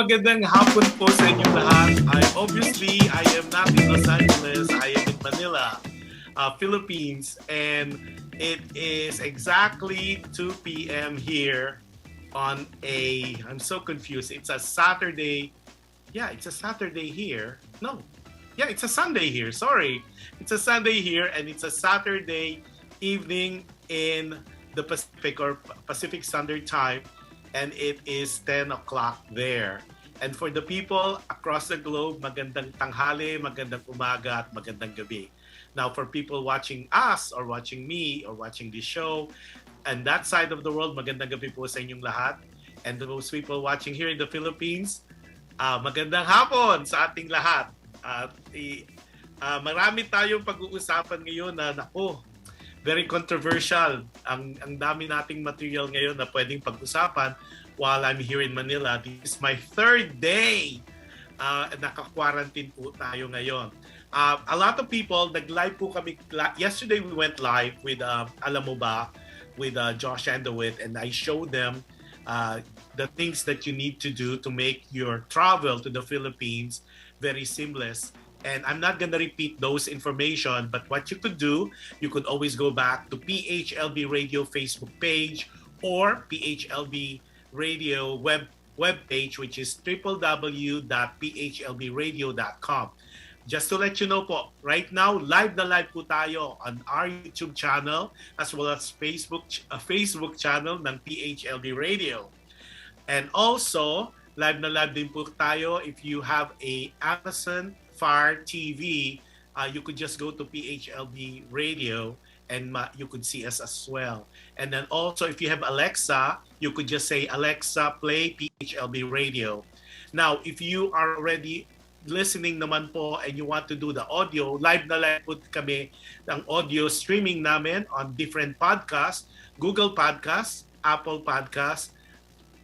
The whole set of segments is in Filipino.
magandang hapon po sa inyong lahat. I am not in Los Angeles. I am in Manila, Philippines. And it is exactly 2 p.m. here on I'm so confused. It's a Saturday. Yeah, it's a Saturday here. No. Yeah, it's a Sunday here. Sorry. It's a Sunday here and it's a Saturday evening in the Pacific or Pacific Standard Time, and it is 10 o'clock there. And for the people across the globe, magandang tanghali, magandang umaga, at magandang gabi. Now, for people watching us or watching me or watching this show, and that side of the world, magandang gabi po sa inyong lahat. And those people watching here in the Philippines, magandang hapon sa ating lahat. Marami tayong pag-uusapan ngayon na, naku, very controversial. Ang dami nating material ngayon na pwedeng pag-usapan while I'm here in Manila. This is my third day. Naka-quarantine po tayo ngayon. A lot of people, nag-live po kami. Yesterday we went live with, alam mo ba, with Josh Andowit, and I showed them the things that you need to do to make your travel to the Philippines very seamless. And I'm not going to repeat those information, but what you could do, you could always go back to PHLV Radio Facebook page or PHLV Radio web page, which is www.phlvradio.com. Just to let you know po, right now, live na live po tayo on our YouTube channel as well as Facebook channel ng PHLV Radio. And also, live na live din po tayo if you have a Amazon Fire TV, you could just go to PHLV Radio and you could see us as well. And then also, if you have Alexa, you could just say, Alexa, play PHLV Radio. Now, if you are already listening naman po and you want to do the audio, live na live po kami ng audio streaming namin on different podcasts, Google Podcasts, Apple Podcasts,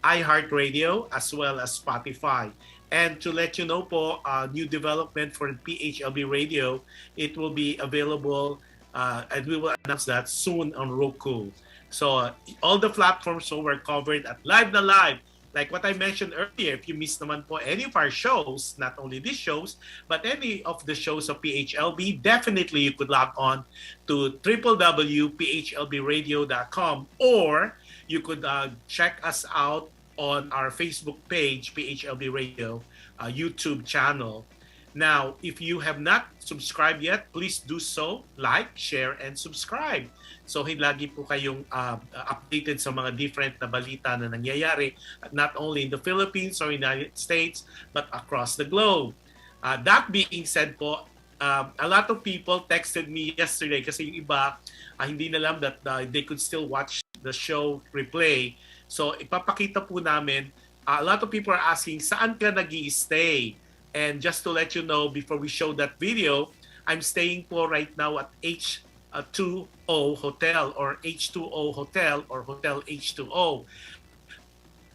iHeartRadio, as well as Spotify. And to let you know po, new development for PHLV Radio, it will be available and we will announce that soon on Roku. So all the platforms were covered at Live na Live. Like what I mentioned earlier, if you missed naman po any of our shows, not only these shows, but any of the shows of PHLV, definitely you could log on to www.phlvradio.com, or you could check us out on our Facebook page, PHLV Radio, YouTube channel. Now, if you have not subscribed yet, please do so. Like, share, and subscribe. So, lagi po kayong updated sa mga different na balita na nangyayari, not only in the Philippines or United States, but across the globe. That being said po, a lot of people texted me yesterday kasi yung iba hindi na alam that they could still watch the show replay. So, ipapakita po namin. A lot of people are asking, saan ka nag-i-stay? And just to let you know, before we show that video, I'm staying po right now at H2O Hotel or H2O Hotel or Hotel H2O.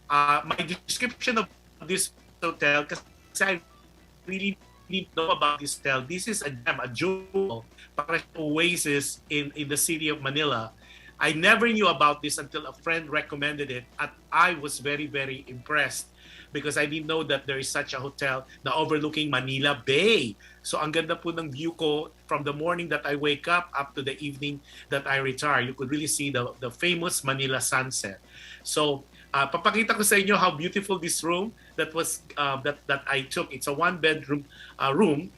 My description of this hotel, kasi I really need to know about this hotel. This is a gem, a jewel, para oasis in the city of Manila. I never knew about this until a friend recommended it, and I was very, very impressed because I didn't know that there is such a hotel na overlooking Manila Bay. So ang ganda po ng view ko from the morning that I wake up to the evening that I retire. You could really see the famous Manila sunset. So papakita ko sa inyo how beautiful this room that was that I took. It's a one-bedroom room,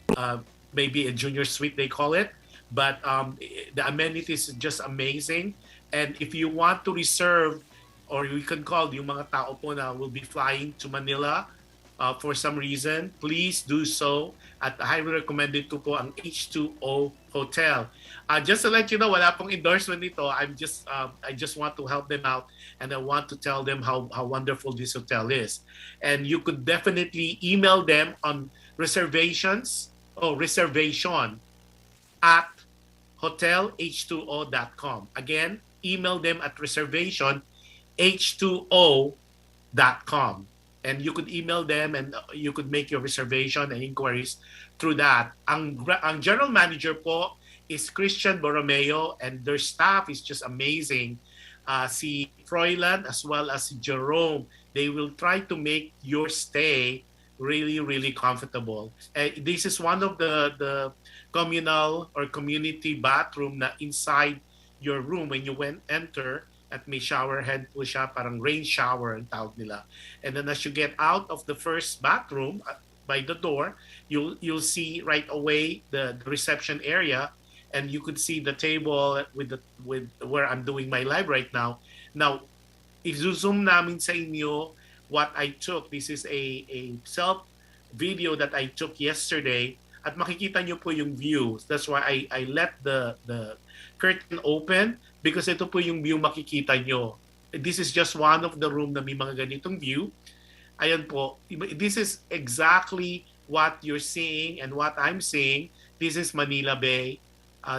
maybe a junior suite they call it. But the amenities is just amazing. And if you want to reserve, or you can call yung mga tao po na will be flying to Manila for some reason, please do so. At highly recommended ko po ang H2O Hotel. Just to let you know, wala pong endorsement nito. I just want to help them out, and I want to tell them how wonderful this hotel is. And you could definitely email them on reservation at hotelh2o.com. Again, email them at reservationh2o.com. And you could email them and you could make your reservation and inquiries through that. Ang general manager po is Christian Borromeo, and their staff is just amazing. Si Froilan as well as si Jerome they will try to make your stay really, really comfortable. This is one of the communal or community bathroom na inside your room when you enter at may shower head po siya, parang rain shower ang tawag nila. And then as you get out of the first bathroom by the door, you'll see right away the reception area, and you could see the table with where I'm doing my live right now. Now, i-zoom namin sa inyo what I took. This is a self video that I took yesterday, at makikita nyo po yung view. That's why I let the curtain open, because ito po yung view makikita nyo. This is just one of the room na may mga ganitong view. Ayan po. This is exactly what you're seeing and what I'm seeing. This is Manila Bay,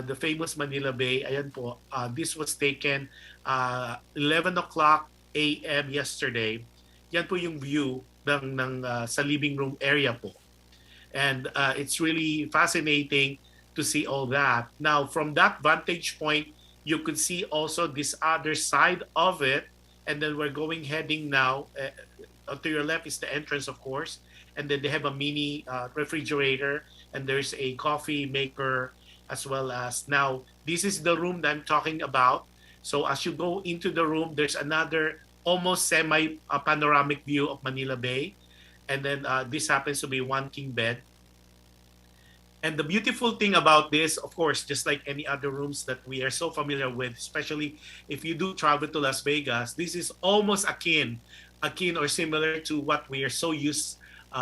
the famous Manila Bay. Ayan po. This was taken 11 o'clock a.m. yesterday. Yan po yung view ng sa living room area po. And it's really fascinating to see all that. Now, from that vantage point, you could see also this other side of it. And then we're heading now. To your left is the entrance, of course. And then they have a mini refrigerator. And there's a coffee maker as well as. Now, this is the room that I'm talking about. So as you go into the room, there's another almost semi-panoramic view of Manila Bay. And then this happens to be one king bed. And the beautiful thing about this, of course, just like any other rooms that we are so familiar with, especially if you do travel to Las Vegas, this is almost akin or similar to what we are so used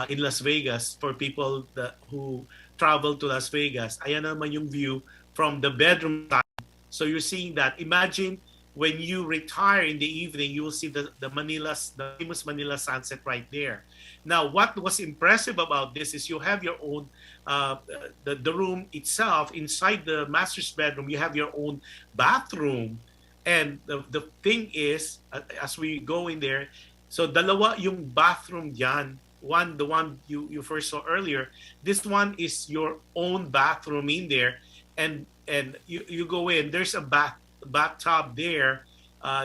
in Las Vegas for people who travel to Las Vegas. Ayan naman yung view from the bedroom side. So you're seeing that. Imagine when you retire in the evening, you will see the famous Manila sunset right there. Now, what was impressive about this is you have your own, the room itself, inside the master's bedroom, you have your own bathroom. And the thing is, as we go in there, so dalawa yung bathroom dyan. The one you first saw earlier, this one is your own bathroom in there. And you go in, there's a bathtub there,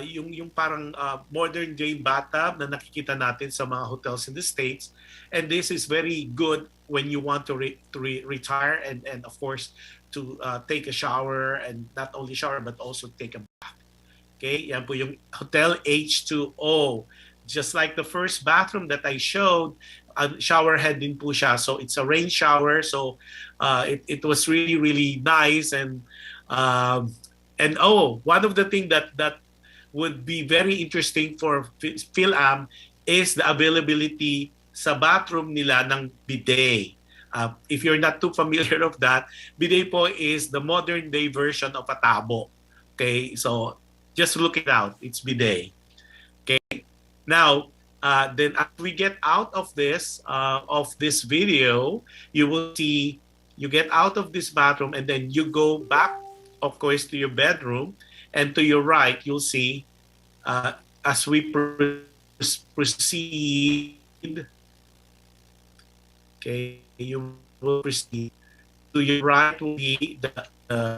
yung parang modern day bathtub na nakikita natin sa mga hotels in the States. And this is very good when you want to retire and of course to take a shower, and not only shower but also take a bath. Okay, yan po yung Hotel H2O. Just like the first bathroom that I showed, shower head din po siya. So it's a rain shower. So it was really, really nice. And one of the things that would be very interesting for Fil-Am is the availability sa bathroom nila ng bidet. If you're not too familiar of that, bidet po is the modern day version of a tabo. Okay, so just look it out. It's bidet. Okay, now then as we get out of this video, you will see you get out of this bathroom and then you go back, of course, to your bedroom, and to your right you'll see as we proceed. Okay, you will proceed. To your right will be the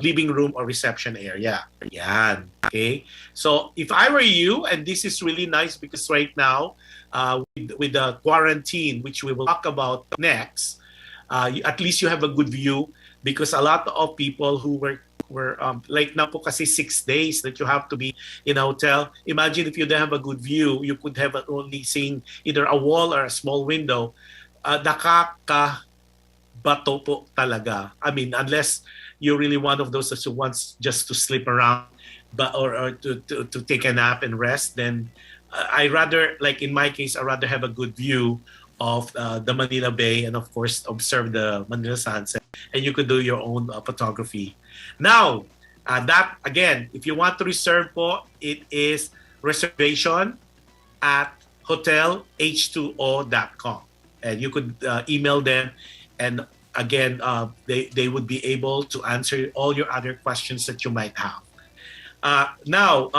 living room or reception area. Yan. Okay. So if I were you, and this is really nice because right now, with the quarantine, which we will talk about next, at least you have a good view, because a lot of people who were like na po kasi 6 days that you have to be in a hotel. Imagine if you don't have a good view, you could have only seeing either a wall or a small window. Nakakabato po talaga. I mean, unless you're really one of those who wants just to sleep around, or to take a nap and rest, then I rather, like in my case, I rather have a good view of the Manila Bay, and of course observe the Manila sunset, and you could do your own photography. Now, that again, if you want to reserve po, it is reservation at hotelh2o.com, and you could email them, and again, they would be able to answer all your other questions that you might have. Now,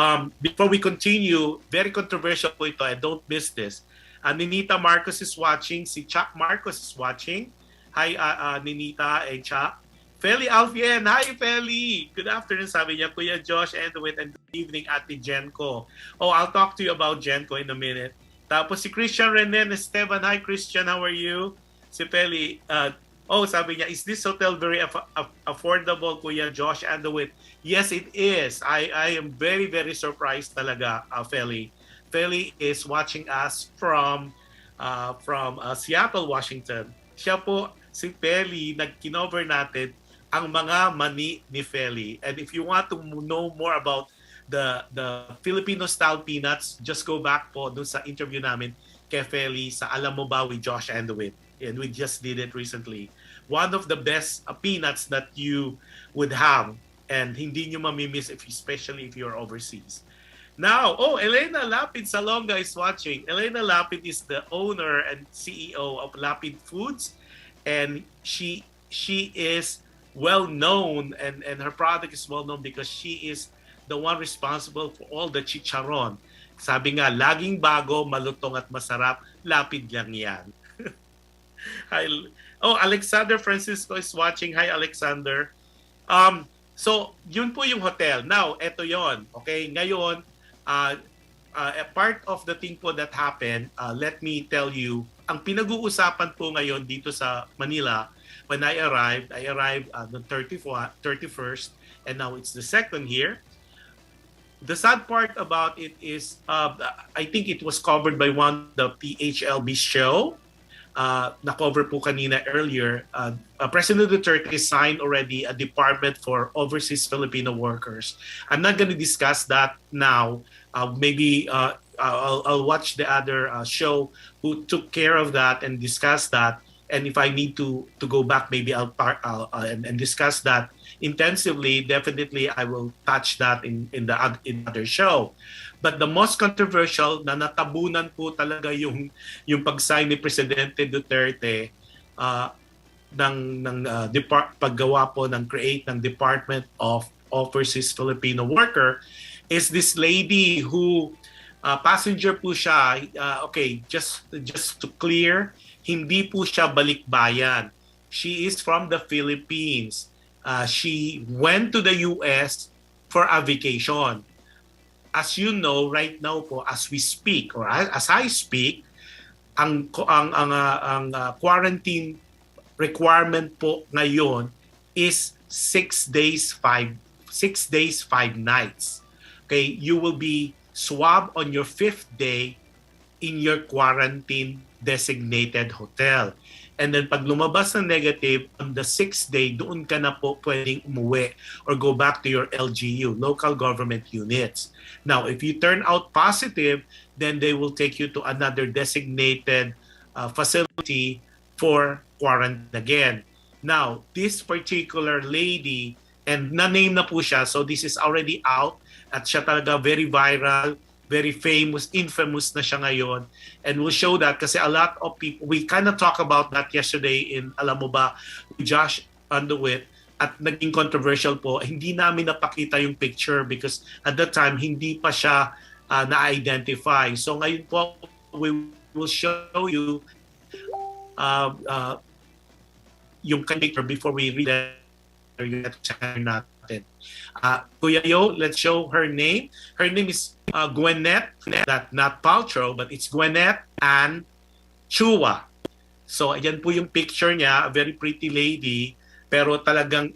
before we continue, very controversial po ito, and don't miss this. Ninita Marcos is watching. Si Chuck Marcos is watching. Hi, Ninita and Chuck. Feli Alfien. Hi, Feli. Good afternoon, sabi niya. Kuya Josh, and good evening, Ate Jenko. Oh, I'll talk to you about Jenko in a minute. Tapos si Christian Renen Esteban. Hi Christian, how are you? Si Peli, sabi niya, is this hotel very affordable, Kuya Josh and the Wit? Yes, it is. I am very, very surprised talaga, Feli. Feli is watching us from Seattle, Washington. Siya po, si Feli, nag-kinover natin ang mga mani ni Feli. And if you want to know more about the Filipino style peanuts, just go back po dun sa interview namin kay Feli sa Alam Mo Ba with Josh and the Wit. And we just did it recently. One of the best peanuts that you would have and hindi nyo mamimiss, especially if you're overseas. Now, Elena Lapid Salonga is watching. Elena Lapid is the owner and CEO of Lapid Foods, and she is well known, and her product is well known because she is the one responsible for all the chicharon. Sabi nga, laging bago, malutong at masarap, lapid lang yan. Hi. Alexander Francisco is watching. Hi, Alexander. So, yun po yung hotel. Now, eto yon. Okay, ngayon, a part of the thing po that happened, let me tell you, ang pinag-uusapan po ngayon dito sa Manila, when I arrived on the 31st, and now it's the second here. The sad part about it is, I think it was covered by one of the PHLV show, na-cover po kanina earlier. President Duterte signed already a department for overseas Filipino workers. I'm not going to discuss that now. Maybe I'll watch the other show who took care of that and discuss that. And if I need to go back, maybe I'll and discuss that intensively. Definitely, I will touch that in other show. But the most controversial na natabunan po talaga yung pag-sign ni Presidente Duterte paggawa po ng create ng Department of Overseas Filipino Worker is this lady who passenger po siya. Okay, just to clear, hindi po siya balikbayan. She is from the Philippines. She went to the US for a vacation. As you know, right now po, as we speak, or as I speak, ang quarantine requirement po ngayon is 6 days, 5 nights. Okay, you will be swabbed on your 5th day in your quarantine designated hotel. And then pag lumabas na negative, on the 6th day, doon ka na po pwedeng umuwi or go back to your LGU, local government units. Now, if you turn out positive, then they will take you to another designated facility for quarantine again. Now, this particular lady, and na-name na po siya, so this is already out, at siya talaga very viral, very famous, infamous na siya ngayon. And we'll show that kasi a lot of people, we kind of talk about that yesterday in Alam Mo Ba, with Josh Underwit, at naging controversial po. Hindi namin napakita yung picture because at that time, hindi pa siya na-identify. So ngayon po, we will show you yung picture before we read it natin. Kuya Yo, let's show her name. Her name is Gwyneth, not Paltrow, but it's Gwyneth Ann Chua. So, ayan po yung picture niya, a very pretty lady, pero talagang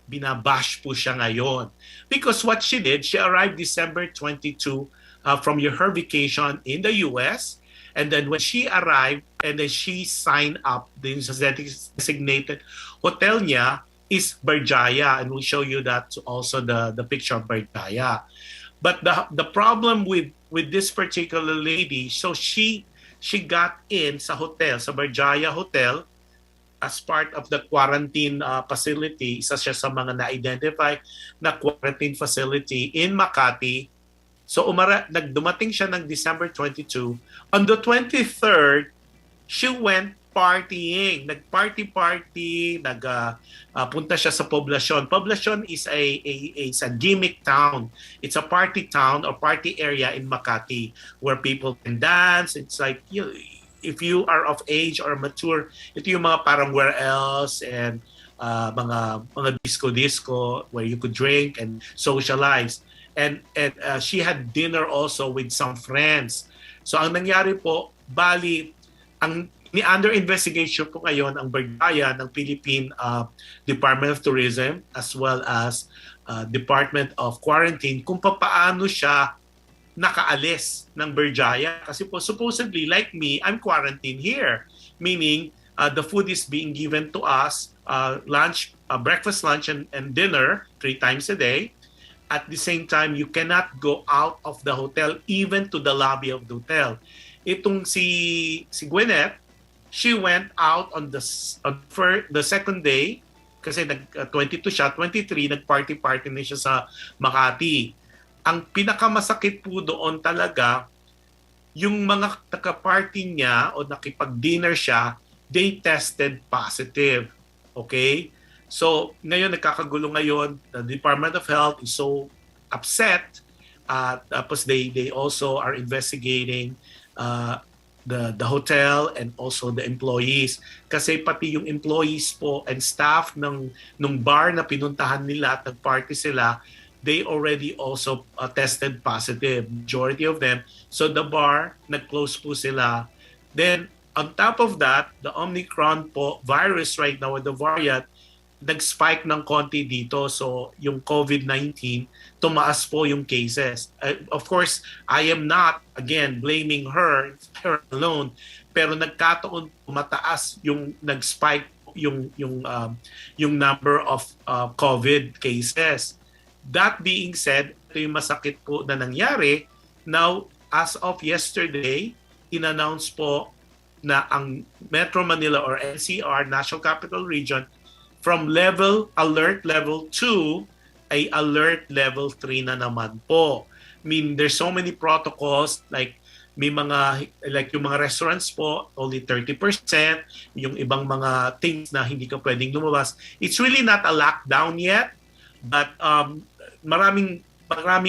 binabash po siya ngayon. Because what she did, she arrived December 22 from her vacation in the US, and then when she arrived, and then she signed up, the designated hotel niya is Berjaya, and we'll show you that also the picture of Berjaya. But the problem with this particular lady, so she got in sa hotel, sa Berjaya Hotel, as part of the quarantine facility. Isa siya sa mga na-identify na quarantine facility in Makati. So dumating siya ng December 22. On the 23rd, she went partying. Nag-party, punta siya sa Poblacion. Poblacion is a gimmick town. It's a party town or party area in Makati where people can dance. It's like, if you are of age or mature, ito yung mga parang where else and mga disco where you could drink and socialize. and she had dinner also with some friends. So ang nangyari po, bali, ang ni under investigation po ngayon ang Bergaya ng Philippine Department of Tourism as well as Department of Quarantine kung paano siya nakaalis ng Berjaya. Kasi po supposedly, like me, I'm quarantined here. Meaning, the food is being given to us, breakfast, lunch, and dinner 3 times a day. At the same time, you cannot go out of the hotel, even to the lobby of the hotel. Itong si Gwyneth, she went out on the second day, kasi 22 siya, 23, nag-party na siya sa Makati. Ang pinakamasakit po doon talaga, yung mga taka-party niya o nakipag-dinner siya, they tested positive. Okay? So, ngayon nagkakagulo ngayon, the Department of Health is so upset. Tapos they also are investigating the hotel and also the employees. Kasi pati yung employees po and staff nung bar na pinuntahan nila at nag-party sila, they already also tested positive, majority of them. So the bar, nag-close po sila. Then, on top of that, the Omicron po virus right now, the variant, nag-spike ng konti dito. So, yung COVID-19, tumaas po yung cases. Of course, I am not, again, blaming her alone, pero nagkataon mataas yung nag-spike yung number of COVID cases. That being said, ito yung masakit po na nangyari. Now, as of yesterday, in-announce po na ang Metro Manila or NCR, National Capital Region, from alert level 2 ay alert level 3 na naman po. I mean, there's so many protocols, like may yung mga restaurants po, only 30%, yung ibang mga things na hindi ka pwedeng lumabas. It's really not a lockdown yet, but maraming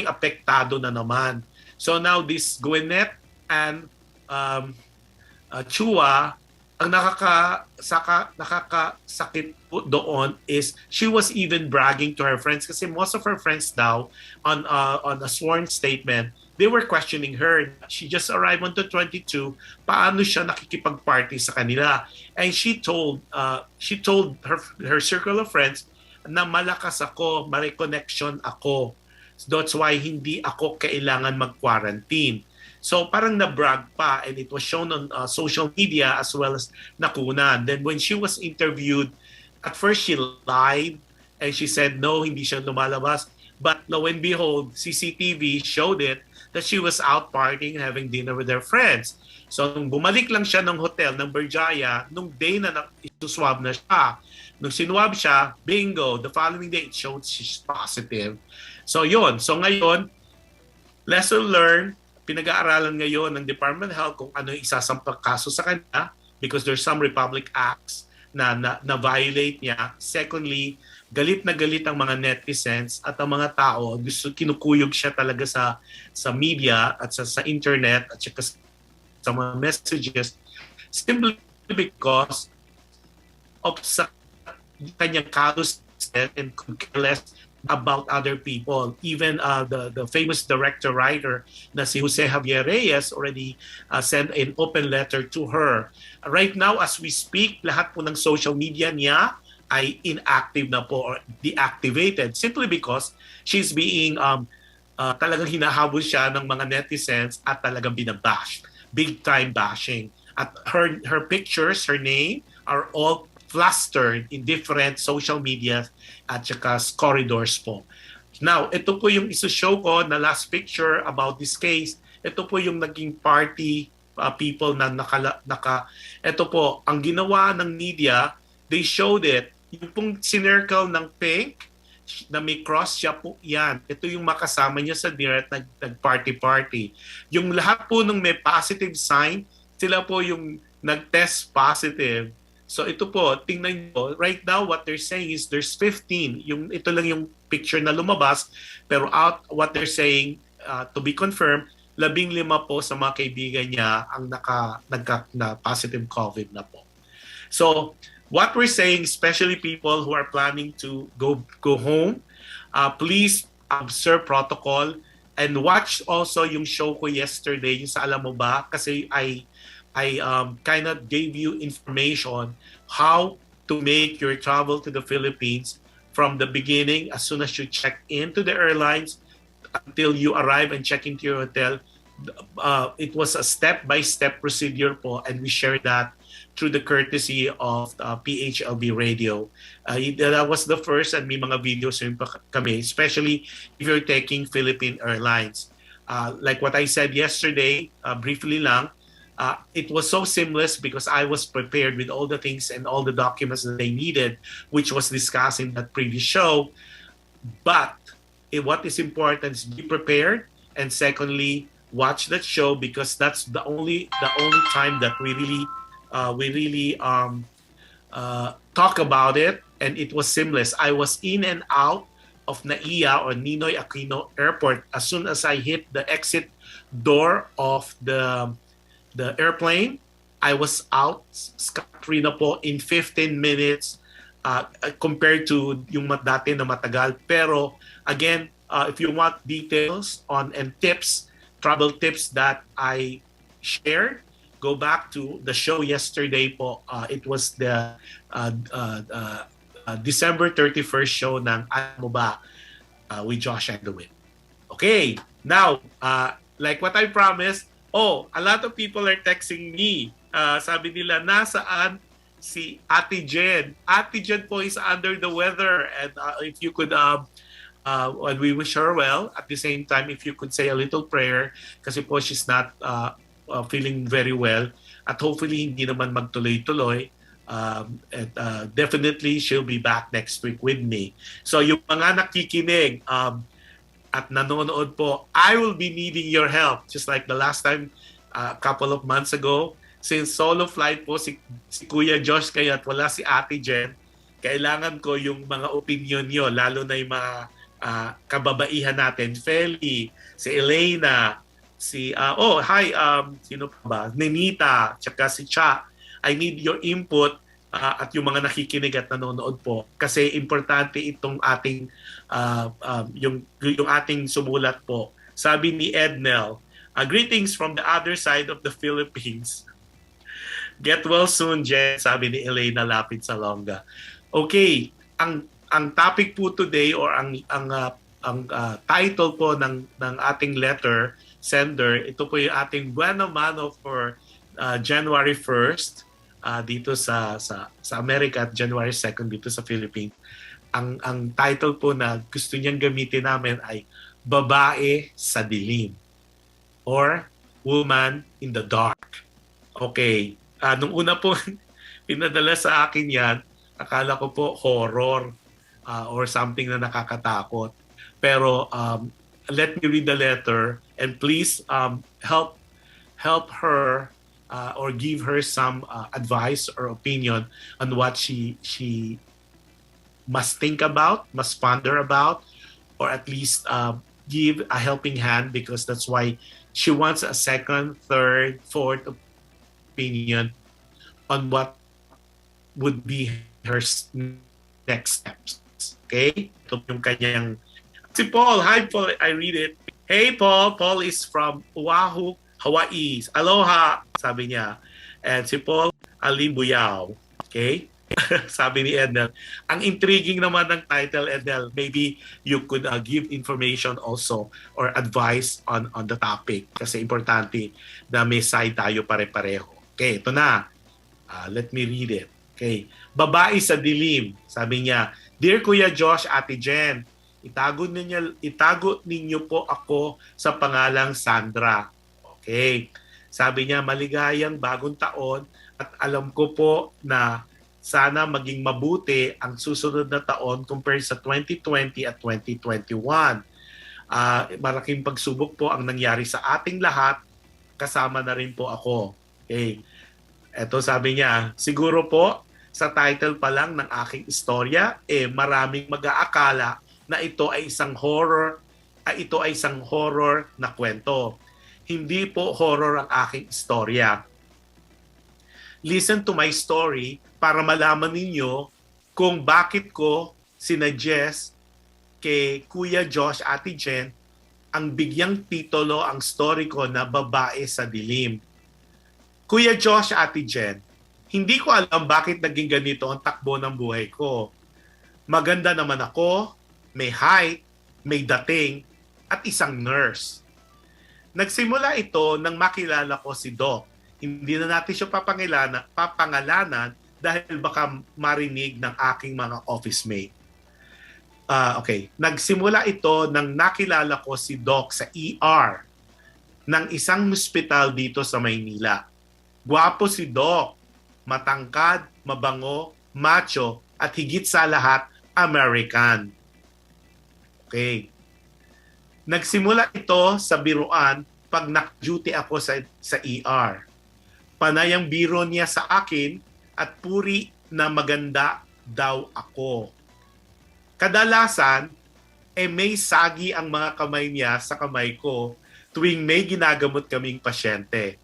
apektado na naman. So now this Gwyneth and Chua, ang nakakasakit po doon is she was even bragging to her friends kasi most of her friends daw on a sworn statement, they were questioning her. She just arrived on the 22, paano siya nakikipag-party sa kanila? And she told her circle of friends na malakas ako, may connection ako. That's why hindi ako kailangan mag-quarantine. So parang na-brag pa, and it was shown on social media as well as nakunan. Then when she was interviewed, at first she lied and she said no, hindi siya lumalabas. But lo and behold, CCTV showed it that she was out partying and having dinner with her friends. So nung bumalik lang siya ng hotel ng Berjaya, nung day na isuswab na siya, nung sinwab siya, bingo, the following day it showed she's positive. So yun, so ngayon, lesson learned, pinag-aaralan ngayon ng Department of Health kung ano yung isasampang kaso sa kanya because there's some Republic Acts na violate niya. Secondly, galit na galit ang mga netizens at ang mga tao, gusto kinukuyog siya talaga sa media at sa internet at sa mga messages simply because of sa kanyang carelessness and careless about other people. Even the famous director-writer na si Jose Javier Reyes already sent an open letter to her. Right now, as we speak, lahat po ng social media niya ay inactive na po or deactivated simply because she's being talagang hinahabol siya ng mga netizens at talagang binabash. Big time bashing. At her pictures, her name are all plastered in different social media at saka corridors po. Now, ito po yung isushow ko na last picture about this case. Ito po yung naging party people na ito po, ang ginawa ng media, they showed it. Yung pong sinircle ng pink na may cross siya po yan. Ito yung makasama niya sa dinner at nag-party-party. Yung lahat po ng may positive sign, sila po yung nag-test positive. So ito po, tingnan nyo, right now what they're saying is there's 15. Ito lang yung picture na lumabas, pero what they're saying, to be confirmed, 15 po sa mga kaibigan niya ang na positive COVID na po. So what we're saying, especially people who are planning to go home, please observe protocol, and watch also yung show ko yesterday, yung sa Alam Mo Ba? Kasi I kind of gave you information how to make your travel to the Philippines from the beginning, as soon as you check into the airlines until you arrive and check into your hotel. It was a step-by-step procedure po, and we shared that through the courtesy of PHLV Radio. That was the first, and may mga videos rin pa kami, especially if you're taking Philippine Airlines. Like what I said yesterday, briefly lang, it was so seamless because I was prepared with all the things and all the documents that they needed, which was discussed in that previous show. But what is important is be prepared, and secondly, watch that show, because that's the only time that we really talk about it, and it was seamless. I was in and out of NAIA, or Ninoy Aquino Airport, as soon as I hit the exit door of the airplane. I was out scot-free na po in 15 minutes, compared to yung dati na matagal. Pero again, if you want details on and tips, travel tips that I shared, go back to the show yesterday po. It was the December 31st show ng Alam Mo Ba, with Josh and the Wit. Okay, now, like what I promised, a lot of people are texting me. Sabi nila, nasaan si Ate Jen? Ate Jen po is under the weather, and if you could, and we wish her well. At the same time, if you could say a little prayer, kasi po she's not feeling very well, at hopefully hindi naman magtuloy-tuloy. And definitely she'll be back next week with me. So yung mga nakikinig at nanonood po, I will be needing your help, just like the last time, a couple of months ago. Since solo flight po si Kuya Josh, kaya at wala si Ate Jen, kailangan ko yung mga opinion nyo, lalo na yung mga kababaihan natin, Feli, si Elena, sino pa ba? Nenita, tsaka si Cha. I need your input, at yung mga nakikinig at nanonood po, kasi importante itong ating yung ating sumulat po. Sabi ni Ednel, greetings from the other side of the Philippines. Get well soon, Jen, sabi ni Elena Lapid Salonga. Okay, ang topic po today, or ang title po ng ating letter sender, ito po yung ating Buena Mano for January 1st dito sa America, at January 2nd dito sa Philippines. Ang title po na gusto niyang gamitin namin ay Babae sa Dilim, or Woman in the Dark. Okay, nung una po pinadala sa akin yan, akala ko po horror or something na nakakatakot. Pero let me read the letter, and please help her or give her some advice or opinion on what she must think about, must ponder about, or at least give a helping hand, because that's why she wants a second, third, fourth opinion on what would be her next steps. Okay? Ito yung kanyang... Si Paul. Hi, Paul. I read it. Hey, Paul. Paul is from Oahu, Hawaii. Aloha, sabi niya. And si Paul Alimbuyao. Okay? Sabi ni Edel. Ang intriguing naman ng title, Edel. Maybe you could give information also or advice on the topic. Kasi importante na may side tayo pare-pareho. Okay, ito na. Let me read it. Okay. Babae sa dilim. Sabi niya, Dear Kuya Josh, Ate Jen, itago ninyo po ako sa pangalang Sandra. Okay. Sabi niya, maligayang bagong taon, at alam ko po na sana maging mabuti ang susunod na taon compared sa 2020 at 2021. Malaking pagsubok po ang nangyari sa ating lahat, kasama na rin po ako. Okay. Eto sabi niya, siguro po sa title pa lang ng aking istorya, maraming mag-aakala na ito ay isang horror na kwento. Hindi po horror ang aking istorya. Listen to my story para malaman ninyo kung bakit ko sinuggest kay Kuya Josh, Ate Jen, ang bigyang titulo ang story ko na Babae sa Dilim. Kuya Josh, Ate Jen, hindi ko alam bakit naging ganito ang takbo ng buhay ko. Maganda naman ako, may height, may dating, at isang nurse. Nagsimula ito nang makilala ko si Doc. Hindi na natin siya papangalanan dahil baka marinig ng aking mga office mate. Okay. Nagsimula ito nang nakilala ko si Doc sa ER ng isang hospital dito sa Maynila. Gwapo si Doc, matangkad, mabango, macho, at higit sa lahat, American. Okay. Nagsimula ito sa biruan pag naka-duty ako sa ER. Panay ang biro niya sa akin at puri na maganda daw ako. Kadalasan, may sagi ang mga kamay niya sa kamay ko tuwing may ginagamot kaming pasyente.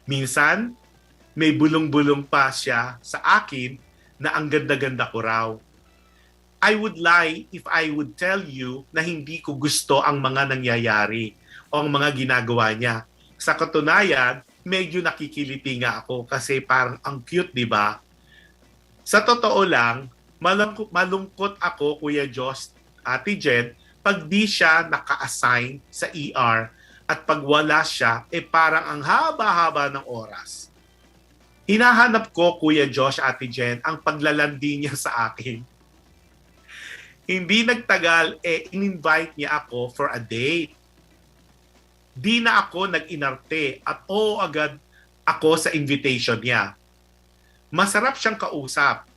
Minsan, may bulong-bulong pa siya sa akin na ang ganda-ganda ko raw. I would lie if I would tell you na hindi ko gusto ang mga nangyayari o ang mga ginagawa niya. Sa katunayan, medyo nakikiliti nga ako kasi parang ang cute, di ba? Sa totoo lang, malungkot ako, Kuya Josh, Ate Jen, pag di siya naka-assign sa ER at pag wala siya, parang ang haba-haba ng oras. Hinahanap ko, Kuya Josh, Ate Jen, ang paglalandi niya sa akin. Hindi nagtagal, in-invite niya ako for a date. Di na ako nag-inarte at agad ako sa invitation niya. Masarap siyang kausap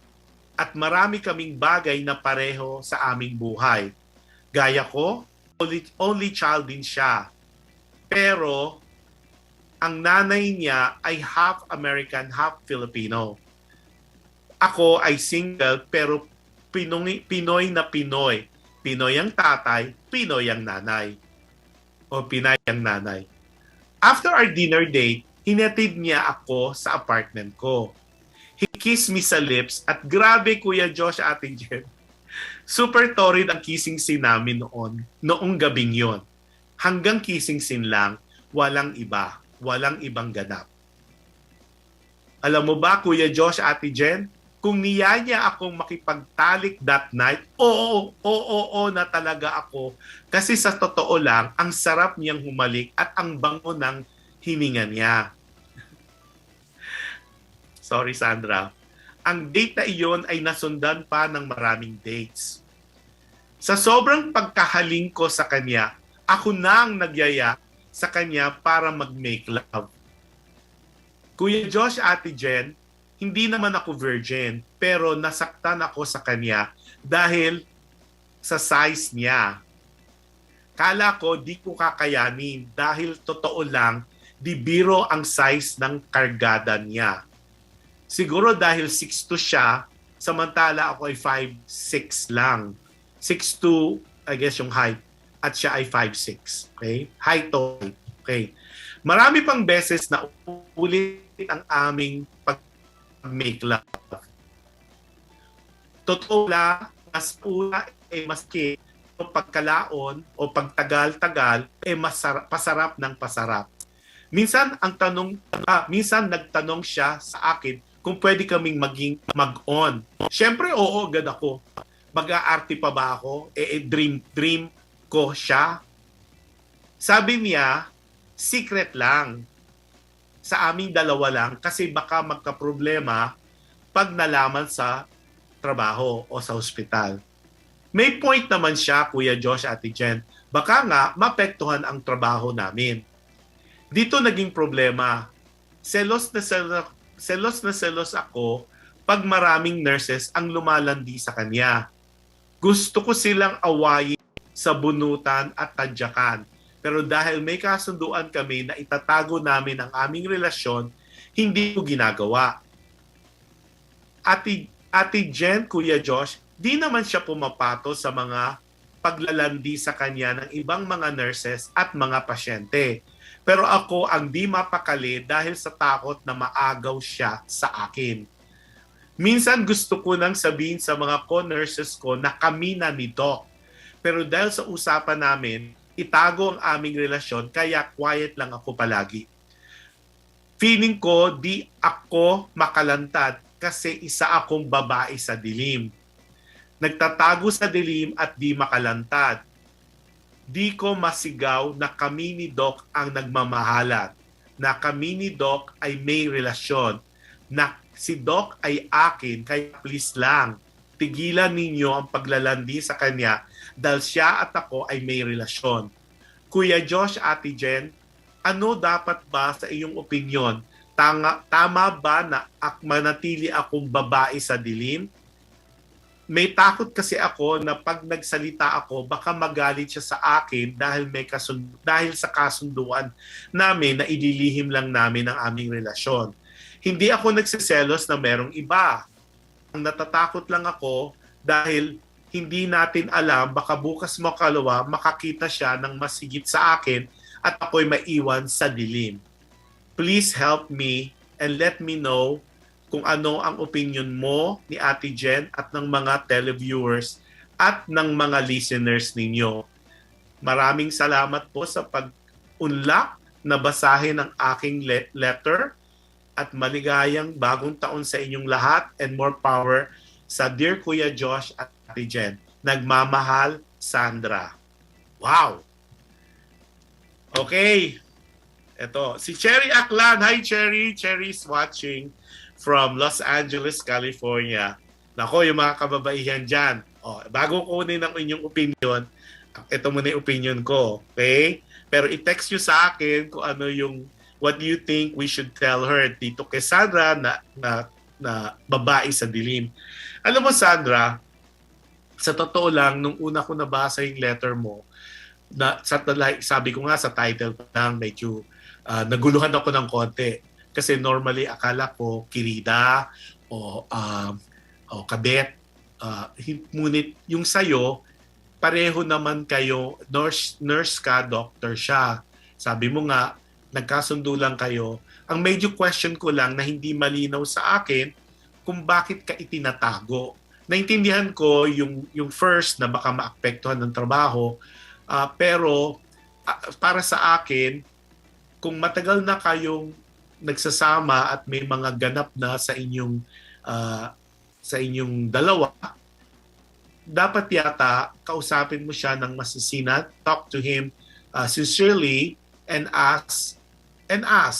at marami kaming bagay na pareho sa aming buhay. Gaya ko, only child din siya. Pero ang nanay niya ay half American, half Filipino. Ako ay single pero Pinoy na Pinoy. Pinoy ang tatay, Pinoy ang nanay. O Pinay ang nanay. After our dinner date, hinatid niya ako sa apartment ko. He kissed me sa lips at grabe, Kuya Josh, Ate Jen. Super torrid ang kissing scene namin noong gabing yon. Hanggang kissing scene lang, walang iba, walang ibang ganap. Alam mo ba, Kuya Josh, Ate Jen, kung niyaya akong makipagtalik that night, oo na talaga ako. Kasi sa totoo lang, ang sarap niyang humalik at ang bango ng hininga niya. Sorry, Sandra. Ang date na iyon ay nasundan pa ng maraming dates. Sa sobrang pagkahaling ko sa kanya, ako na ang nagyaya sa kanya para mag-make love. Kuya Josh, Ate Jen, hindi naman ako virgin, pero nasaktan ako sa kanya dahil sa size niya. Kala ko di ko kakayanin dahil totoo lang, di biro ang size ng kargada niya. Siguro dahil 6'2" siya, samantala ako ay 5'6" lang. 6'2", I guess yung height, at siya ay 5'6". Okay? Height to height. Okay. Marami pang beses na ulit ang aming make love. Totoo lang, mas una maski pagkalaon o pagtagal-tagal pasarap ng pasarap. Minsan nagtanong siya sa akin kung pwede kaming maging mag-on. Siyempre, oo, agad ako. Mag-aarte pa ba ako? Dream ko siya. Sabi niya, secret lang. Sa aming dalawa lang kasi baka magka-problema pag nalaman sa trabaho o sa ospital. May point naman siya, Kuya Josh, Ate Jen. Baka nga mapektuhan ang trabaho namin. Dito naging problema. Selos na selos ako pag maraming nurses ang lumalandi sa kanya. Gusto ko silang awayin sa bunutan at tadyakan. Pero dahil may kasunduan kami na itatago namin ang aming relasyon, hindi ko ginagawa. Ate Jen, Kuya Josh, di naman siya pumapato sa mga paglalandi sa kanya ng ibang mga nurses at mga pasyente. Pero ako ang di mapakali dahil sa takot na maagaw siya sa akin. Minsan gusto ko nang sabihin sa mga co-nurses ko na kami na ni Doc. Pero dahil sa usapan namin, itago ang aming relasyon, kaya quiet lang ako palagi. Feeling ko di ako makalantad kasi isa akong babae sa dilim. Nagtatago sa dilim at di makalantad. Di ko masigaw na kami ni Doc ang nagmamahalan, na kami ni Doc ay may relasyon, na si Doc ay akin, kaya please lang, tigilan ninyo ang paglalandi sa kanya dahil siya at ako ay may relasyon. Kuya Josh, Ate Jen, ano dapat ba sa iyong opinyon? Tama ba na manatili akong babae sa dilim? May takot kasi ako na pag nagsalita ako, baka magalit siya sa akin dahil sa kasunduan namin na ililihim lang namin ang aming relasyon. Hindi ako nagsiselos na merong iba. Ang natatakot lang ako dahil hindi natin alam, baka bukas mo kalawa, makakita siya ng mas higit sa akin at ako'y maiwan sa dilim. Please help me and let me know kung ano ang opinion mo ni Ate Jen at ng mga televiewers at ng mga listeners ninyo. Maraming salamat po sa pag-unlak na basahin ang aking letter at maligayang bagong taon sa inyong lahat and more power sa Dear Kuya Josh at Ate Jen. Nagmamahal, Sandra. Wow! Okay. Ito, si Cherry Aklan. Hi, Cherry. Cherry's watching from Los Angeles, California. Nako, yung mga kababaihan dyan. Bago kunin ang inyong opinion, ito muna yung opinion ko. Okay? Pero i-text nyo sa akin kung ano yung what do you think we should tell her dito kay Sandra na babae sa dilim. Alam mo, Sandra, sa totoo lang, nung una ko nabasa yung letter mo, sabi ko nga sa title lang, medyo naguluhan ako ng konti. Kasi normally akala ko kirida o kabet. Ngunit yung sayo, pareho naman kayo, nurse ka, doctor siya. Sabi mo nga, nagkasundo lang kayo. Ang medyo question ko lang na hindi malinaw sa akin kung bakit ka itinatago. Naintindihan ko yung first na baka maapektuhan ng trabaho, pero para sa akin, kung matagal na kayong nagsasama at may mga ganap na sa inyong dalawa, dapat yata kausapin mo siya ng masisinat, talk to him sincerely and ask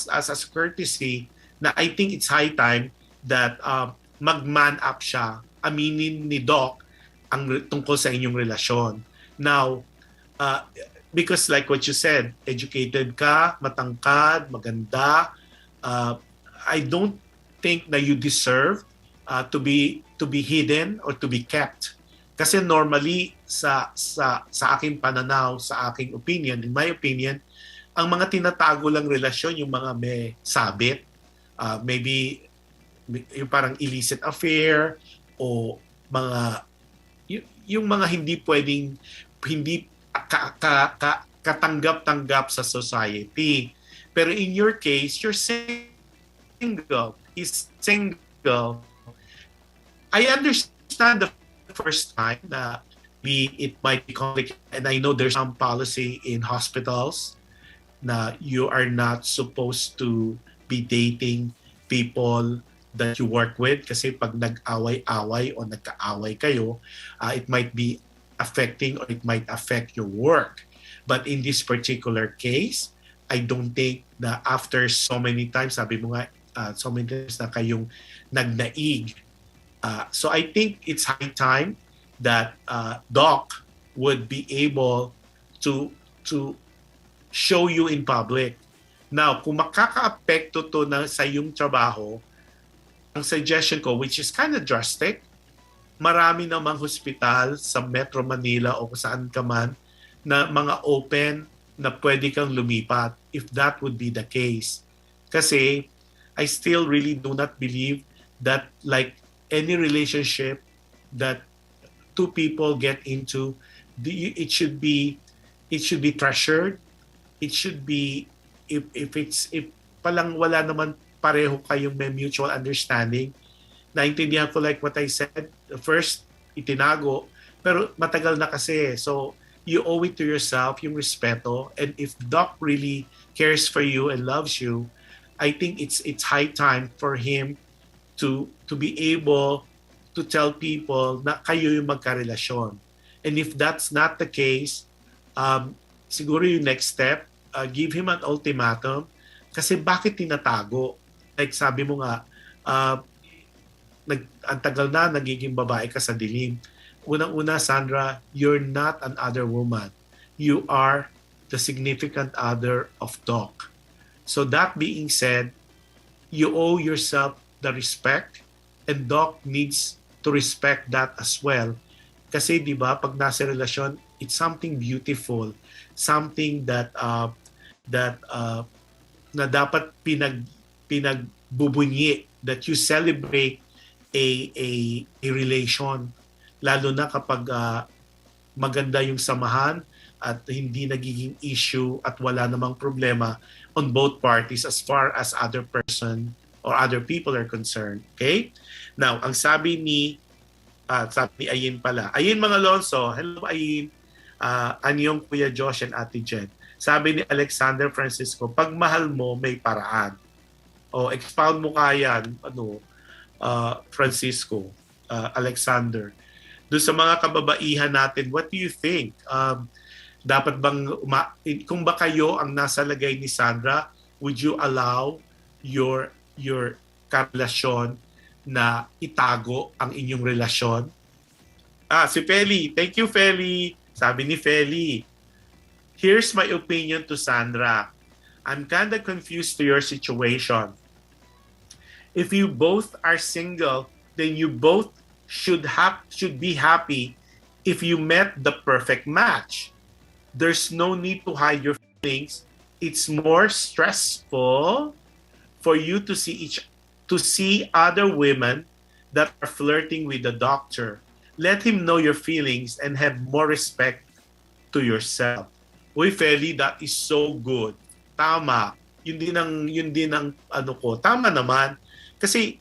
as a courtesy na I think it's high time that mag-man up siya, aminin ni Doc ang tungkol sa inyong relasyon. Now, because like what you said, educated ka, matangkad, maganda, I don't think na you deserve to be hidden or to be kept. Kasi normally sa aking pananaw, sa aking opinion, in my opinion, ang mga tinatago lang relasyon yung mga may sabit, maybe yung parang illicit affair o mga yung mga hindi pwedeng hindi katanggap-tanggap sa society. Pero in your case, you're single. He's single. I understand the first time that it might be complicated. And I know there's some policy in hospitals na you are not supposed to be dating people that you work with kasi pag nag-away-away o nagka-away kayo, it might be affecting or it might affect your work. But in this particular case, I don't think na after so many times, sabi mo nga, so many times na kayong nagnaig. So I think it's high time that Doc would be able to show you in public. Now, kung makaka-apekto to na sa iyong trabaho, ang suggestion ko, which is kind of drastic, marami namang hospital sa Metro Manila o kung saan ka man na mga open na pwede kang lumipat if that would be the case. Kasi I still really do not believe that like any relationship that two people get into, it should be treasured. It should be if palang wala naman pareho kayong may mutual understanding. Naintindihan ko like what I said, first itinago, Pero matagal na kasi. So, you owe it to yourself, yung respeto. And if Doc really cares for you and loves you, I think it's high time for him to be able to tell people na kayo yung magkarelasyon. And if that's not the case, siguro yung next step, give him an ultimatum. Kasi bakit tinatago? Like sabi mo nga, uh, ang tagal na nagiging babae ka sa dilim. Unang-una, Sandra, you're not an other woman. You are the significant other of Doc. So that being said, you owe yourself the respect, and Doc needs to respect that as well. Kasi 'di ba, pag nasa relasyon, it's something beautiful, something that na dapat pinagbubunyi, that you celebrate a relation, lalo na kapag maganda yung samahan at hindi nagiging issue at wala namang problema on both parties as far as other person or other people are concerned. Okay? Now, ang sabi ni Ayin pala. Ayin mga Alonso, hello Ayin. Anyong Kuya Josh and Ate Jen. Sabi ni Alexander Francisco, pag mahal mo, may paraan. O expound mo kaya, Francisco, Alexander. Doon sa mga kababaihan natin, what do you think? Dapat bang, kung ba kayo ang nasa lagay ni Sandra, would you allow your karelasyon na itago ang inyong relasyon? Si Feli. Thank you, Feli. Sabi ni Feli, here's my opinion to Sandra. I'm kind of confused to your situation. If you both are single, then you both should be happy if you met the perfect match. There's no need to hide your feelings. It's more stressful for you to see other women that are flirting with the doctor. Let him know your feelings and have more respect to yourself. Uy, Feli, that is so good. Tama. Yun din ang tama naman. Kasi,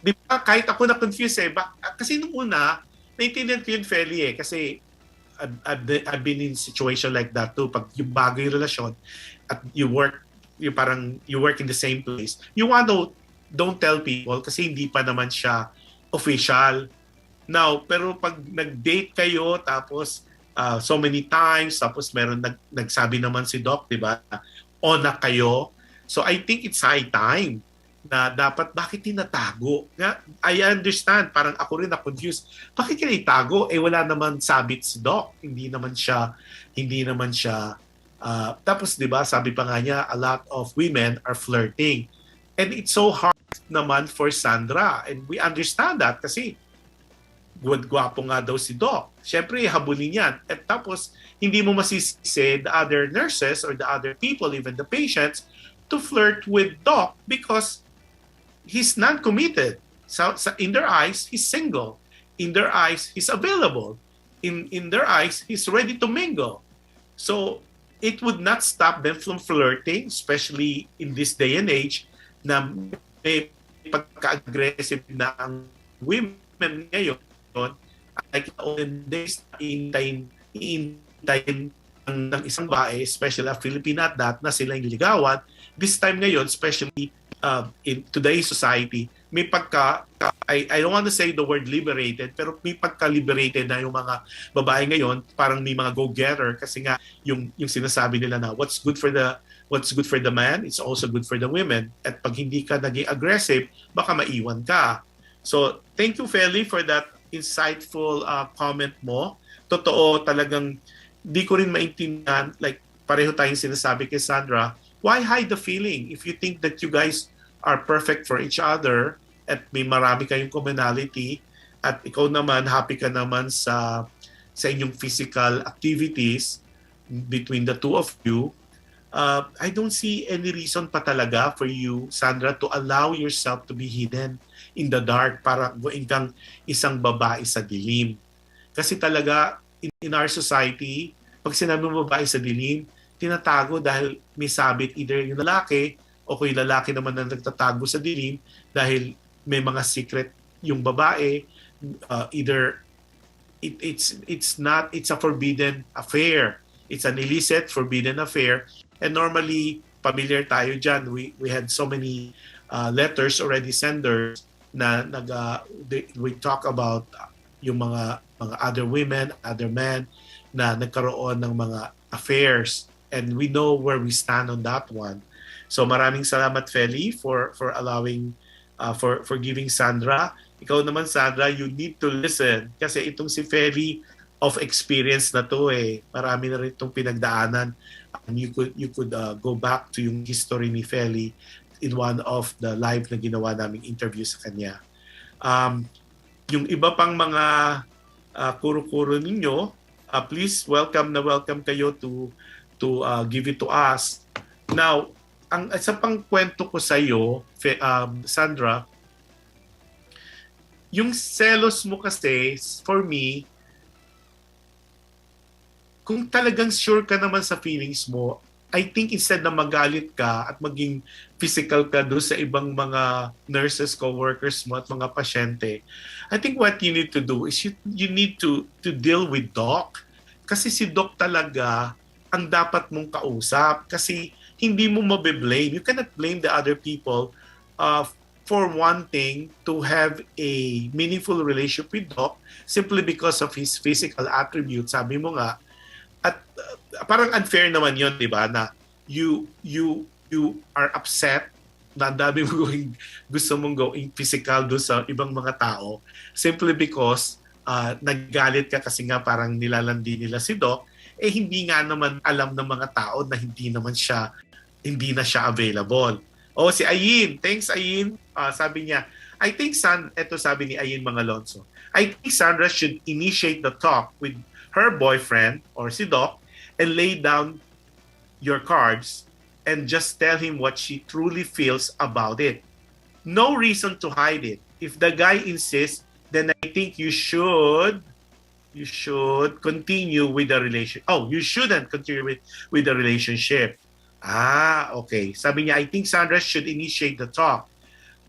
di ba, kahit ako na-confuse kasi nung una, naintindihan ko yun, Feli kasi I've been in situation like that too. Pag yung bago yung relasyon at you work in the same place, you want to don't tell people kasi hindi pa naman siya official. Now, pero pag nag-date kayo tapos so many times, tapos meron nagsabi naman si Doc, di ba? O na kayo. So I think it's high time na dapat bakit tinatago? I understand, parang ako rin na-confused. Bakit kaya itago? Wala naman sabit si Doc. Hindi naman siya tapos 'di ba, sabi pa nga niya, a lot of women are flirting. And it's so hard naman for Sandra. And we understand that kasi gwapo nga daw si Doc. Siyempre, habulin yan. At tapos, hindi mo masisisi the other nurses or the other people, even the patients, to flirt with Doc because he's non-committed. So, in their eyes, he's single. In their eyes, he's available. In their eyes, he's ready to mingle. So, it would not stop them from flirting, especially in this day and age, na may pagka-aggressive na ang women ngayon. Like olden days, iintayin ng isang bae, especially a Filipino at that, na sila yung liligawan. This time ngayon, especially in today's society, may I don't want to say the word liberated, pero may pagka-liberated na yung mga babae ngayon, parang may mga go-getter kasi nga yung sinasabi nila na what's good for the man, it's also good for the women. At pag hindi ka naging aggressive, baka maiwan ka. So, thank you, Feli, for that insightful comment mo. Totoo, talagang di ko rin maintindihan, like pareho tayong sinasabi kay Sandra, why hide the feeling? If you think that you guys are perfect for each other at may marami kayong commonality at ikaw naman, happy ka naman sa inyong physical activities between the two of you, I don't see any reason pa talaga for you, Sandra, to allow yourself to be hidden in the dark para gawin kang isang babae sa dilim. Kasi talaga, in our society, pag sinabi mo babae sa dilim, tinatago dahil may sabit either yung lalaki o kung yung lalaki naman na nagtatago sa dilim dahil may mga secret yung babae, either it's a forbidden affair. It's an illicit, forbidden affair. And normally, familiar tayo dyan. We had so many letters already senders na we talk about yung mga other women, other men na nagkaroon ng mga affairs, and we know where we stand on that one. So maraming salamat, Feli, for allowing for giving Sandra. Ikaw naman, Sandra, you need to listen kasi itong si Feli of experience na to eh. Marami na rin itong pinagdaanan. You could go back to yung history ni Feli in one of the live na ginawa naming interview sa kanya. Yung iba pang mga kuro-kuro ninyo, please welcome kayo to give it to us. Now, ang isa pang kwento ko sa iyo, Sandra, yung selos mo kasi, for me, kung talagang sure ka naman sa feelings mo, I think instead na magalit ka at maging physical ka doon sa ibang mga nurses, co-workers mo at mga pasyente, I think what you need to do is you need to deal with Doc. Kasi si Doc talaga ang dapat mong kausap. Kasi hindi mo mabe-blame. You cannot blame the other people for wanting to have a meaningful relationship with Doc simply because of his physical attributes. Sabi mo nga, at parang unfair naman yon, di ba, na you are upset na dami mo gusto mong going physical doon sa ibang mga tao simply because naggalit ka kasi nga parang nilalandi nila si Doc, eh hindi nga naman alam ng mga tao na hindi na siya available. Oh, si Ayin. Thanks, Ayin. Sabi niya, sabi ni Ayin Mangalonso, I think Sandra should initiate the talk with her boyfriend or si Doc and lay down your cards and just tell him what she truly feels about it. No reason to hide it. If the guy insists, then I think you should continue with the relationship. Oh, you shouldn't continue with the relationship. Okay. Sabi niya, I think Sandra should initiate the talk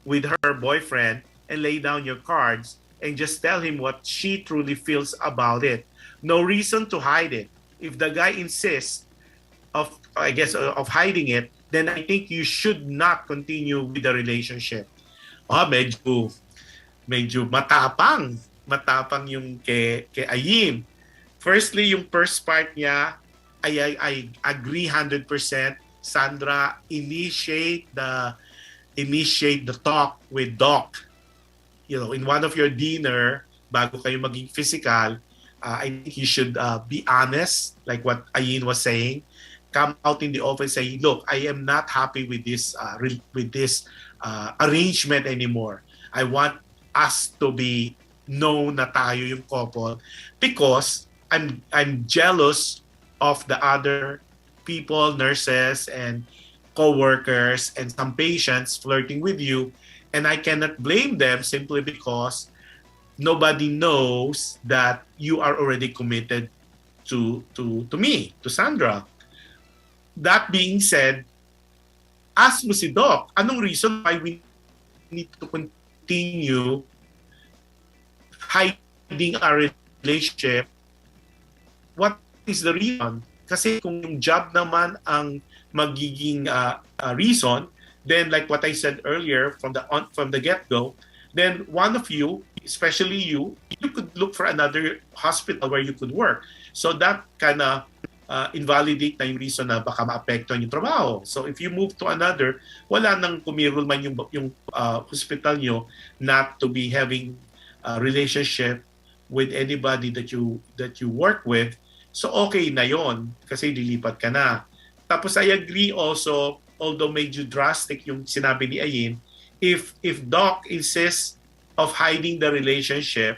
with her boyfriend and lay down your cards and just tell him what she truly feels about it. No reason to hide it. If the guy insists of hiding it, then I think you should not continue with the relationship. Medyo matapang yung kay Ayim. Firstly, yung first part niya, I agree 100%. Sandra, initiate the talk with Doc. You know, in one of your dinner, bago kayo maging physical, I think you should be honest, like what Ayin was saying. Come out in the office saying, look, I am not happy with this arrangement anymore. I want us to be known na tayo yung couple because I'm jealous of the other people, nurses and co-workers and some patients flirting with you, and I cannot blame them simply because nobody knows that you are already committed to me, to Sandra. That being said, ask mo si Doc, anong reason why we need to continue hiding our relationship? What is the reason? Kasi kung yung job naman ang magiging reason, then like what I said earlier from the get-go, then one of you, especially you could look for another hospital where you could work. So that kind of invalidate na yung reason na baka maapektuhan yung trabaho. So if you move to another, wala nang kumirul man yung hospital nyo not to be having a relationship with anybody that you work with. So okay na yon kasi dilipat ka na. Tapos I agree also, although medyo drastic yung sinabi ni Ayin, if Doc insists of hiding the relationship,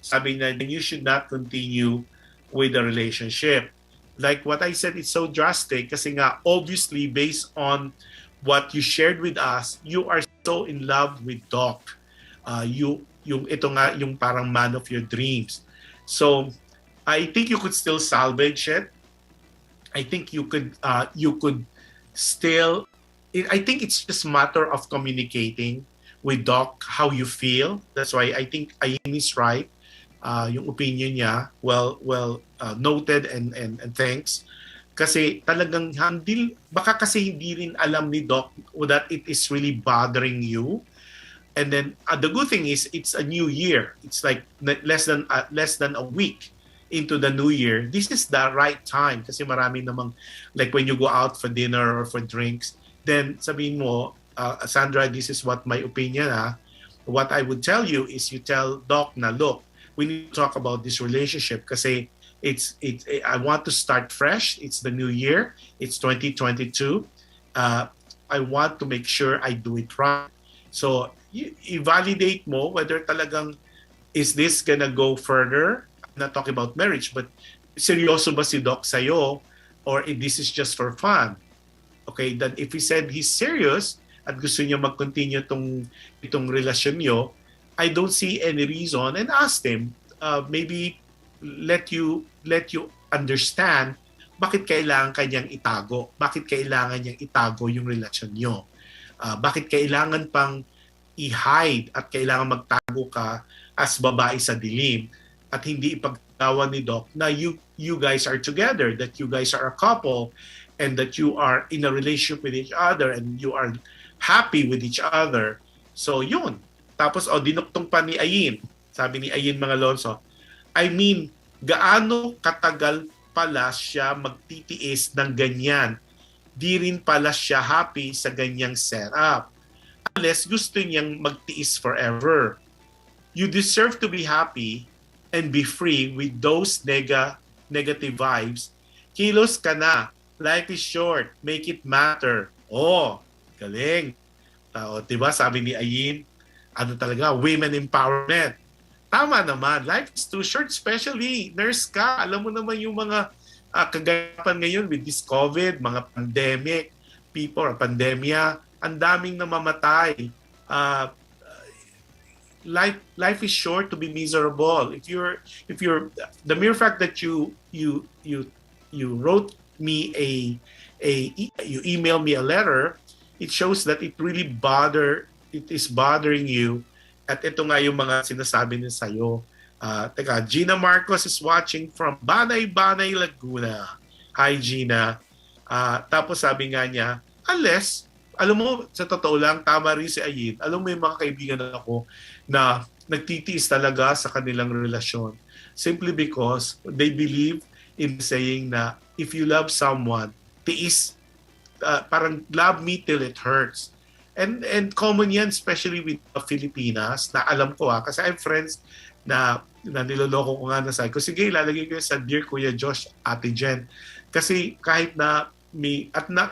sabi na, then you should not continue with the relationship. Like what I said, it's so drastic kasi nga obviously based on what you shared with us, you are so in love with Doc. Ito nga yung parang man of your dreams. So I think you could still salvage it. I think you could still. I think it's just a matter of communicating with Doc how you feel. That's why I think Ayin is right yung opinion niya. Noted and thanks. Kasi talagang baka kasi hindi rin alam ni Doc that it is really bothering you. And then the good thing is it's a new year. It's like less than a week into the new year. This is the right time kasi marami namang like when you go out for dinner or for drinks, then sabihin mo, Sandra, this is what my opinion. What I would tell you is you tell Doc na, look, we need to talk about this relationship kasi I want to start fresh. It's the new year. It's 2022. I want to make sure I do it right. So i-validate mo whether talagang is this gonna go further. I'm not talking about marriage, but seryoso ba si Doc sa'yo or if this is just for fun? Okay, then if he said he's serious at gusto niya mag-continue itong relasyon niyo, I don't see any reason and ask him, maybe let you understand bakit kailangan kanyang itago, bakit kailangan niyang itago yung relasyon niyo, bakit kailangan pang i-hide at kailangan magtago ka as babae sa dilim at hindi ipagtawan ni Doc na you guys are together, that you guys are a couple and that you are in a relationship with each other and you are happy with each other. So yun. Tapos dinuktong pa ni Ayin. Sabi ni Ayin mga Alonso, I mean, gaano katagal pala siya magtitiis ng ganyan? Di rin pala siya happy sa ganyang setup. Unless gusto niyang magtiis forever. You deserve to be happy and be free with those negative vibes. Kilos ka na. Life is short. Make it matter. Oh, galing. Diba sabi ni Ayin, ano talaga, women empowerment. Tama naman. Life is too short, especially nurse ka. Alam mo naman yung mga kaganapan ngayon with this COVID, mga pandemic, people or pandemya, ang daming namamatay. Life is short to be miserable. If you're the mere fact that you wrote me you email me a letter, it shows that it is bothering you. At ito nga yung mga sinasabi niya sa'yo. Teka, Gina Marcos is watching from Banay, Laguna. Hi, Gina. Tapos sabi nga niya, unless, alam mo, sa totoo lang, tama rin si Ayin. Alam mo yung mga kaibigan ako na nagtitiis talaga sa kanilang relasyon. Simply because they believe in saying na if you love someone, tiis, parang love me till it hurts. And common yan, especially with the Filipinas, na alam ko kasi I have friends na niloloko ko nga na sabi ko, sige, ilalagay ko yun sa Dear Kuya Josh, Ate Jen. Kasi kahit na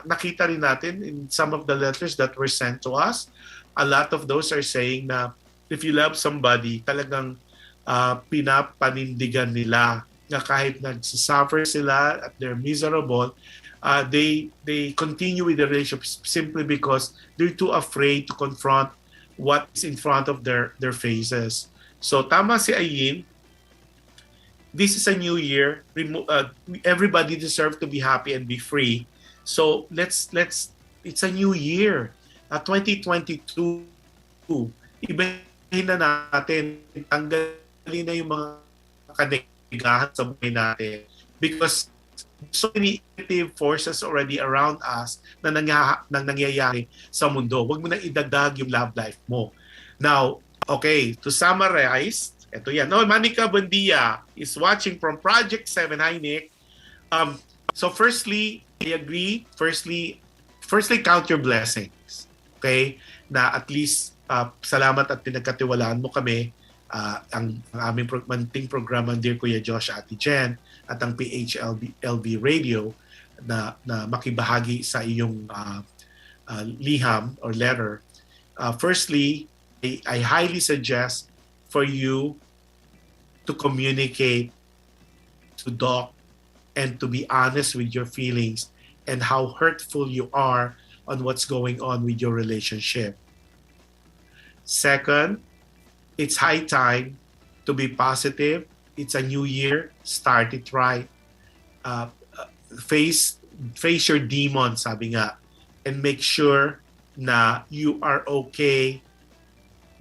nakita rin natin in some of the letters that were sent to us, a lot of those are saying na if you love somebody, talagang pinapanindigan nila na kahit nagsasuffer sila at they're miserable, they continue with the relationship simply because they're too afraid to confront what is in front of their faces. So tama si Ayin, this is a new year. Everybody deserves to be happy and be free. So let's it's a new year. 2022. Ibahin na natin, tanggalin na yung mga kanegahan sa buhay natin because so many negative forces already around us na nangyayari sa mundo. Huwag mo na idagdag yung love life mo. Now, okay, to summarize, ito yan. No, Monica Buendia is watching from Project 7. Hi, Nick. So firstly, I agree. Firstly, count your blessings. Okay? Na at least salamat at pinagkatiwalaan mo kami ang aming manting programa Dear Kuya Josh, Ate Jen at ang PHLV Radio na makibahagi sa iyong liham or letter. Firstly, I highly suggest for you to communicate to Doc and to be honest with your feelings and how hurtful you are on what's going on with your relationship. Second, it's high time to be positive. It's a new year. Start it right. Face your demons, sabi nga, and make sure na you are okay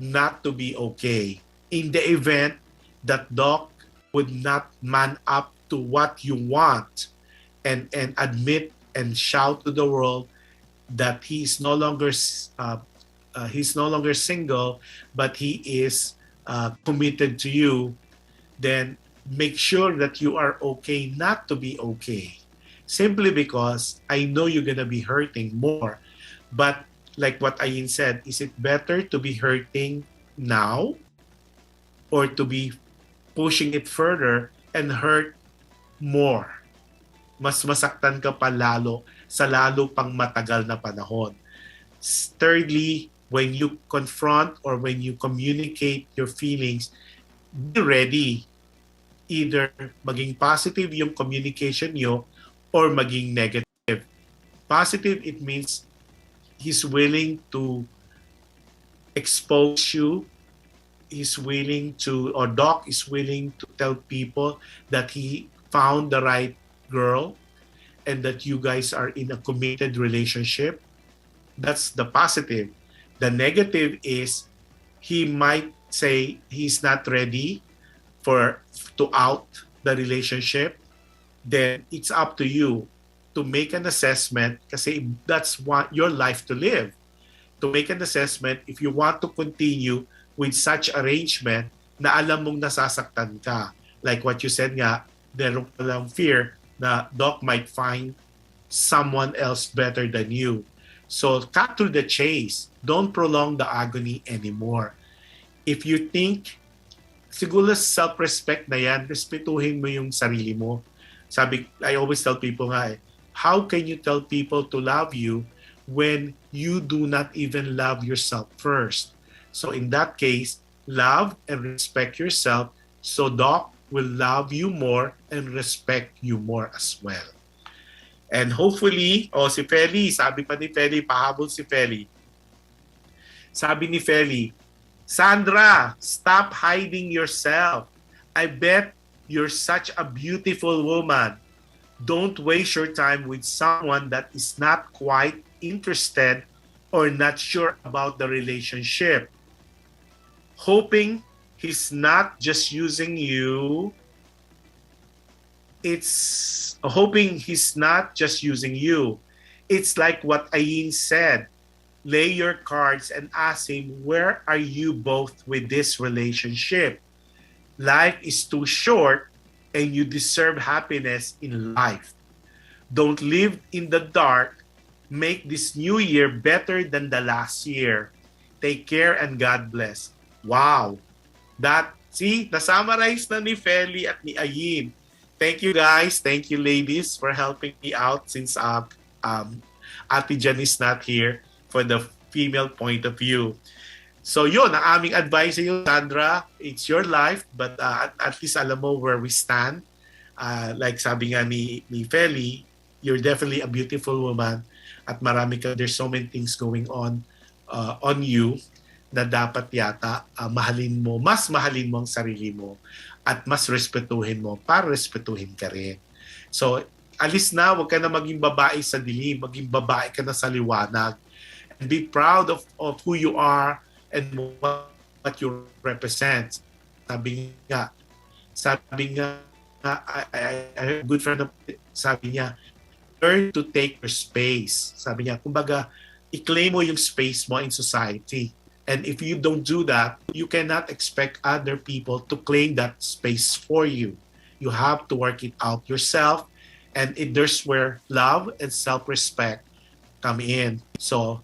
not to be okay. In the event that Doc would not man up to what you want and admit and shout to the world that he's no longer single, but he is committed to you, then make sure that you are okay not to be okay. Simply because I know you're gonna be hurting more. But like what Ayin said, is it better to be hurting now or to be pushing it further and hurt more? Mas masaktan ka pa lalo sa lalo pang matagal na panahon. Thirdly, when you confront or when you communicate your feelings, be ready. Either maging positive yung communication nyo or maging negative. Positive, it means he's willing to expose you. He's willing to, or Doc is willing to tell people that he found the right girl and that you guys are in a committed relationship. That's the positive. The negative is he might say he's not ready to out the relationship. Then it's up to you to make an assessment kasi that's what your life to live. To make an assessment if you want to continue with such arrangement na alam mong nasasaktan ka. Like what you said nga, meron palang fear na Doc might find someone else better than you. So cut to the chase. Don't prolong the agony anymore. If you think, siguro self-respect na yan, respetuhin mo yung sarili mo. Sabi, I always tell people nga how can you tell people to love you when you do not even love yourself first? So in that case, love and respect yourself so Doc will love you more and respect you more as well. And hopefully, si Feli, sabi pa ni Feli, pahabol si Feli. Sabi ni Feli, Sandra, stop hiding yourself. I bet you're such a beautiful woman. Don't waste your time with someone that is not quite interested or not sure about the relationship. Hoping he's not just using you. It's hoping he's not just using you. It's like what Ayin said. Lay your cards and ask him, where are you both with this relationship? Life is too short and you deserve happiness in life. Don't live in the dark. Make this new year better than the last year. Take care and God bless. Wow. See, na-summarize na ni Feli at ni Ayin. Thank you guys. Thank you ladies for helping me out since Ate Jan is not here for the female point of view. So yun, ang aming advice sa iyo, Sandra, it's your life, but at least alam mo where we stand. Like sabi nga ni Feli, you're definitely a beautiful woman at there's so many things going on you na dapat yata mas mahalin mo ang sarili mo at mas respetuhin mo para respetuhin ka rin. So, alis na, huwag ka na maging babae sa dilim, maging babae ka na sa liwanag. And be proud of who you are and what you represent. Sabi nga, a good friend of sabi niya, learn to take your space. Sabi niya, kumbaga, i-claim mo yung space mo in society. And if you don't do that, you cannot expect other people to claim that space for you. You have to work it out yourself. And there's where love and self-respect come in. So,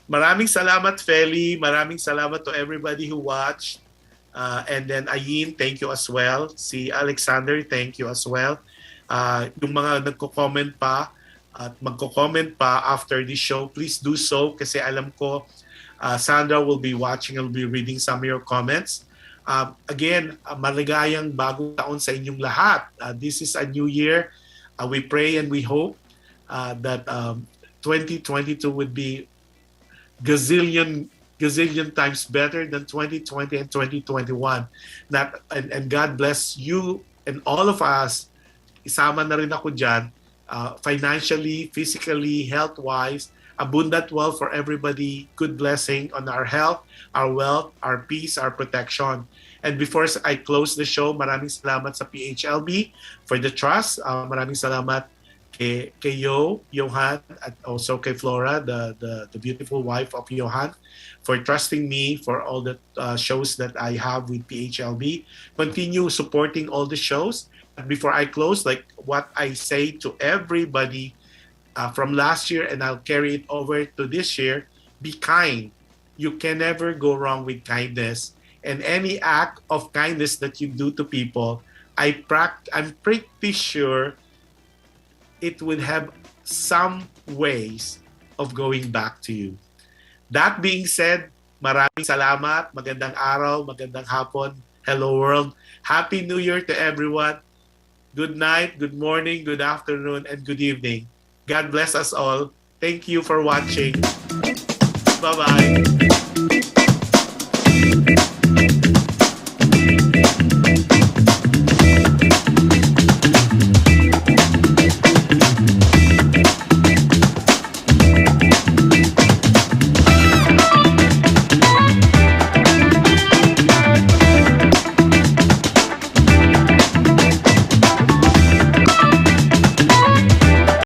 maraming salamat, Feli. Maraming salamat to everybody who watched. And then Ayin, thank you as well. Si Alexander, thank you as well. Yung mga nagko-comment pa at magko-comment pa after this show, please do so kasi alam ko Sandra will be watching and will be reading some of your comments. Again, maligayang bagong taon sa inyong lahat. This is a new year. We pray and we hope that 2022 would be gazillion times better than 2020 and 2021. And God bless you and all of us. Isama na rin ako dyan. Financially, physically, health-wise, abundant wealth for everybody, good blessing on our health, our wealth, our peace, our protection. And before I close the show, maraming salamat sa PHLB for the trust. Maraming salamat kay Johan, at also kay Flora, the beautiful wife of Johan, for trusting me for all the shows that I have with PHLB. Continue supporting all the shows. And before I close, like what I say to everybody from last year, and I'll carry it over to this year, be kind. You can never go wrong with kindness. And any act of kindness that you do to people, I'm pretty sure it would have some ways of going back to you. That being said, maraming salamat, magandang araw, magandang hapon, hello world, Happy New Year to everyone. Good night, good morning, good afternoon, and good evening. God bless us all. Thank you for watching. Bye-bye.